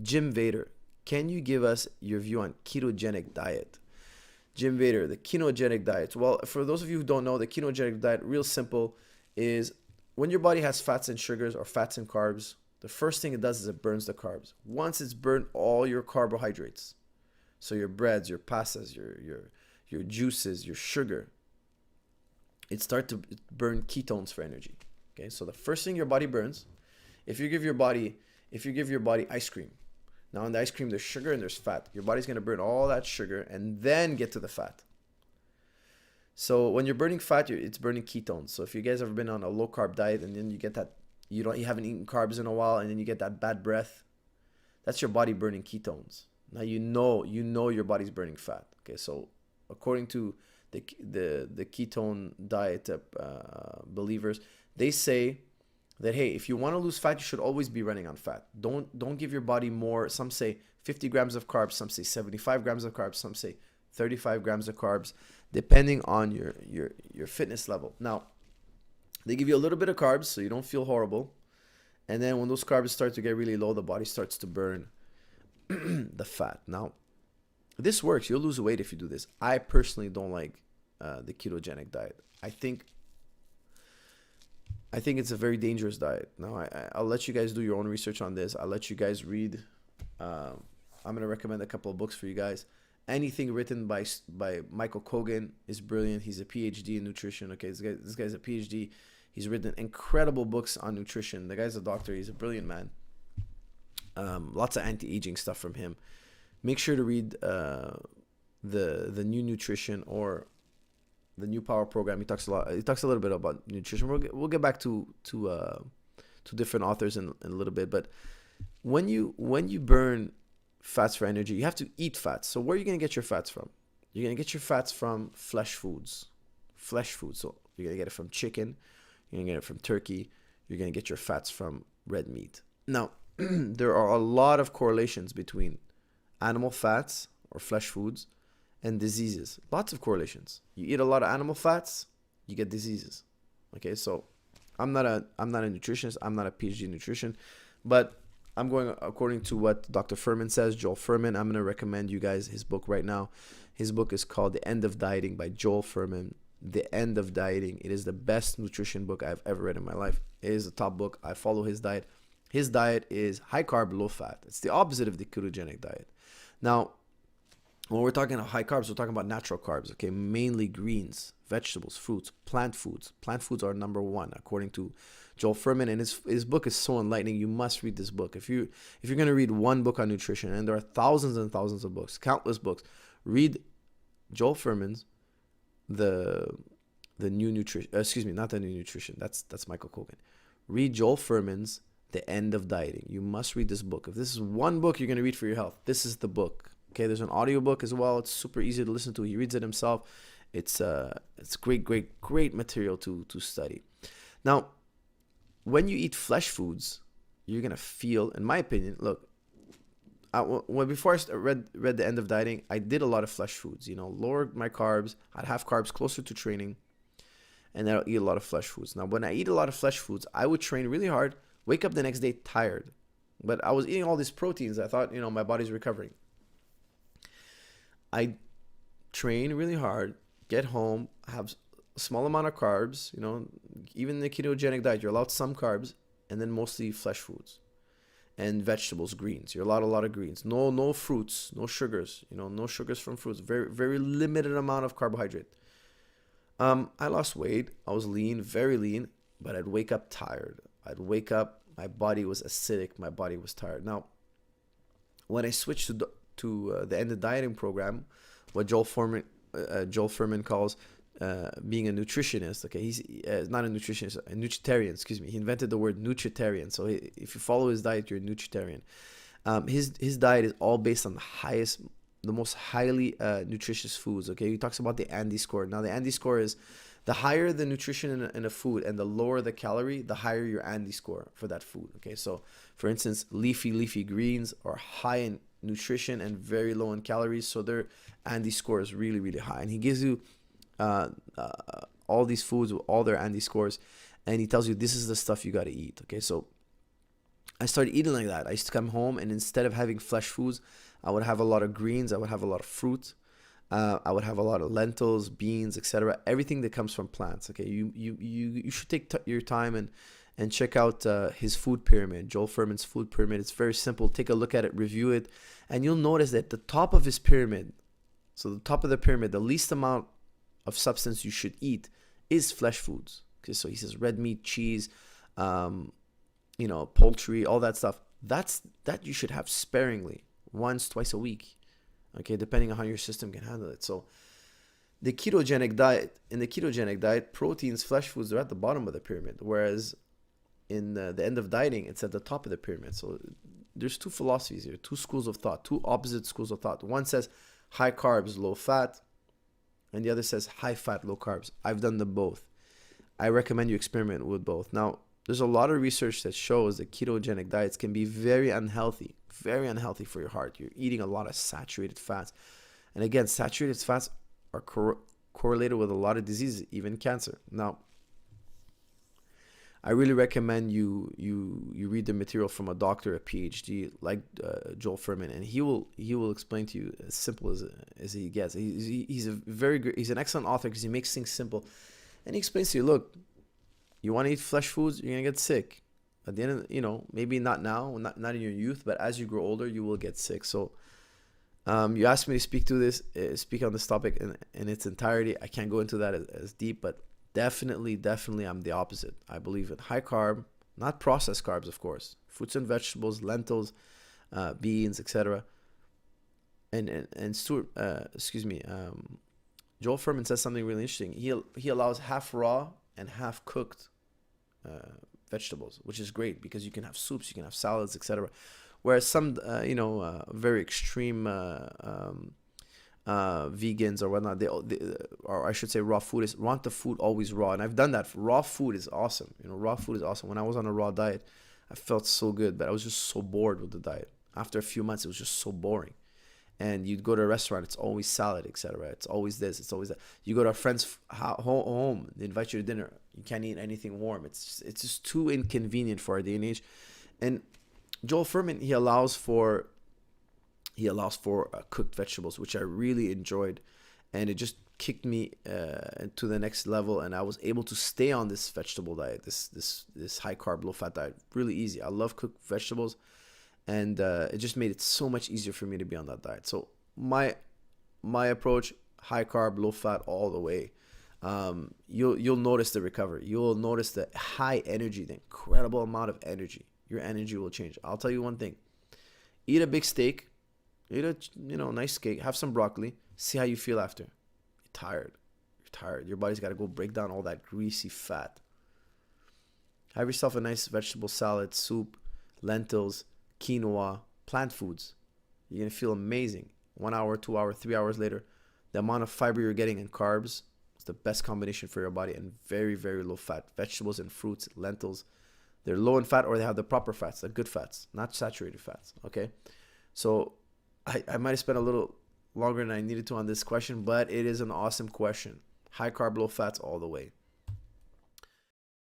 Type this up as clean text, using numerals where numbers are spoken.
Jim Vader, can you give us your view on ketogenic diet? Jim Vader, the ketogenic diet. Well, for those of you who don't know, the ketogenic diet, real simple, is when your body has fats and sugars or fats and carbs, the first thing it does is it burns the carbs. Once it's burned all your carbohydrates, so your breads, your pastas, your juices, your sugar, it starts to burn ketones for energy. Okay, so the first thing your body burns, if you give your body ice cream, now in the ice cream there's sugar and there's fat. Your body's gonna burn all that sugar and then get to the fat. So when you're burning fat, it's burning ketones. So if you guys ever been on a low carb diet and then you get that you haven't eaten carbs in a while and then you get that bad breath, that's your body burning ketones. Now you know your body's burning fat. Okay, so according to the ketone diet believers, they say that hey, if you want to lose fat, you should always be running on fat. Don't give your body more. Some say 50 grams of carbs, some say 75 grams of carbs, some say 35 grams of carbs, depending on your fitness level. Now, they give you a little bit of carbs so you don't feel horrible. And then when those carbs start to get really low, the body starts to burn the fat. Now, this works. You'll lose weight if you do this. I personally don't like the ketogenic diet. I think it's a very dangerous diet. Now, I'll let you guys do your own research on this. I'll let you guys read. I'm going to recommend a couple of books for you guys. Anything written by Michael Kogan is brilliant. He's a PhD in nutrition. Okay, this guy's a PhD. He's written incredible books on nutrition. The guy's a doctor. He's a brilliant man. Lots of anti-aging stuff from him. Make sure to read the new nutrition or the new power program. He talks a little bit about nutrition. We'll get back to different authors in a little bit. But when you burn fats for energy, you have to eat fats. So where are you going to get your fats from? You're going to get your fats from flesh foods. So you're going to get it from chicken. You're going to get it from turkey. You're going to get your fats from red meat. Now, there are a lot of correlations between animal fats or flesh foods and diseases. Lots of correlations. You eat a lot of animal fats, you get diseases. Okay, so I'm not a nutritionist. I'm not a PhD in nutrition, but I'm going according to what Dr. Furman says, Joel Furman. I'm going to recommend you guys his book right now. His book is called The End of Dieting by Joel Furman. The End of Dieting. It is the best nutrition book I've ever read in my life. It is a top book. I follow his diet. His diet is high carb, low fat. It's the opposite of the ketogenic diet. Now, when we're talking about high carbs, we're talking about natural carbs, okay? Mainly greens, vegetables, fruits, plant foods. Plant foods are number one, according to Joel Furman, and his book is so enlightening. You must read this book. If you're going to read one book on nutrition, and there are thousands and thousands of books, countless books, read Joel Furman's the new nutrition. Not the new nutrition. That's Michael Kogan. Read Joel Furman's The End of Dieting. You must read this book. If this is one book you're going to read for your health, this is the book. Okay, there's an audiobook as well. It's super easy to listen to. He reads it himself. It's great material to study. Now, when you eat flesh foods, you're gonna feel, in my opinion, look, before I read The End of Dieting, I did a lot of flesh foods. Lowered my carbs. I'd have carbs closer to training, and I'll eat a lot of flesh foods. Now, when I eat a lot of flesh foods, I would train really hard, wake up the next day tired, but I was eating all these proteins. I thought, my body's recovering. I train really hard, get home, have a small amount of carbs, even the ketogenic diet, you're allowed some carbs, and then mostly flesh foods and vegetables, greens. You're allowed a lot of greens. No fruits, no sugars, no sugars from fruits. Very, very limited amount of carbohydrate. I lost weight. I was lean, very lean, but I'd wake up tired. I'd wake up, my body was acidic, my body was tired. Now, when I switched to the End of Dieting program, what Joel Furman calls being a nutritionist. Okay, he's not a nutritionist, a nutritarian. Excuse me. He invented the word nutritarian. So if you follow his diet, you're a nutritarian. His diet is all based on the most highly nutritious foods. Okay, he talks about the Andy score. Now the Andy score is the higher the nutrition in a food and the lower the calorie, the higher your Andy score for that food. Okay, so for instance, leafy greens are high in nutrition and very low in calories, so their Andy score is really, really high. And he gives you all these foods with all their Andy scores, and he tells you this is the stuff you got to eat. Okay, so I started eating like that. I used to come home, and instead of having flesh foods, I would have a lot of greens. I would have a lot of fruit. I would have a lot of lentils, beans, etc. Everything that comes from plants. Okay, you should take your time and check out his food pyramid, Joel Fuhrman's food pyramid. It's very simple. Take a look at it, review it, and you'll notice that the top of his pyramid, so the top of the pyramid, the least amount of substance you should eat is flesh foods. Okay, so he says red meat, cheese, poultry, all that stuff. That you should have sparingly, once, twice a week. Okay, depending on how your system can handle it. So in the ketogenic diet, proteins, flesh foods are at the bottom of the pyramid, whereas in the end of dieting, it's at the top of the pyramid. So there's two philosophies here, two schools of thought, two opposite schools of thought. One says high carbs, low fat, and the other says high fat, low carbs. I've done them both. I recommend you experiment with both. Now, there's a lot of research that shows that ketogenic diets can be very unhealthy for your heart. You're eating a lot of saturated fats. And again, saturated fats are correlated with a lot of diseases, even cancer. Now, I really recommend you read the material from a doctor, a PhD, like Joel Fuhrman, and he will explain to you as simple as he gets. He's an excellent author because he makes things simple, and he explains to you, look, you want to eat flesh foods, you're gonna get sick. At the end of, maybe not now, not in your youth, but as you grow older, you will get sick. So, you asked me to speak on this topic in its entirety. I can't go into that as deep, but definitely, I'm the opposite. I believe in high carb, not processed carbs, of course. Fruits and vegetables, lentils, beans, etc. And Stuart, Joel Fuhrman says something really interesting. He allows half raw and half cooked vegetables, which is great because you can have soups, you can have salads, etc. Whereas some, very extreme vegans or whatnot, or I should say raw foodists, want the food always raw. And I've done that. Raw food is awesome. Raw food is awesome. When I was on a raw diet, I felt so good, but I was just so bored with the diet. After a few months, it was just so boring. And you'd go to a restaurant, it's always salad, etc. It's always this, it's always that. You go to a friend's home, they invite you to dinner. You can't eat anything warm. It's just too inconvenient for our day and age. And Joel Fuhrman, he allows for cooked vegetables, which I really enjoyed, and it just kicked me to the next level. And I was able to stay on this vegetable diet, this high carb, low fat diet, really easy. I love cooked vegetables. And it just made it so much easier for me to be on that diet. So my approach, high carb, low fat, all the way. You'll notice the recovery. You'll notice the high energy, the incredible amount of energy. Your energy will change. I'll tell you one thing: eat a big steak, eat a nice steak, have some broccoli. See how you feel after. You're tired. Your body's got to go break down all that greasy fat. Have yourself a nice vegetable salad, soup, lentils, quinoa, plant foods. You're going to feel amazing. 1 hour, 2 hours, 3 hours later, the amount of fiber you're getting in carbs is the best combination for your body, and very, very low fat. Vegetables and fruits, lentils, they're low in fat, or they have the proper fats, the good fats, not saturated fats. Okay. So I might have spent a little longer than I needed to on this question, but it is an awesome question. High carb, low fats all the way.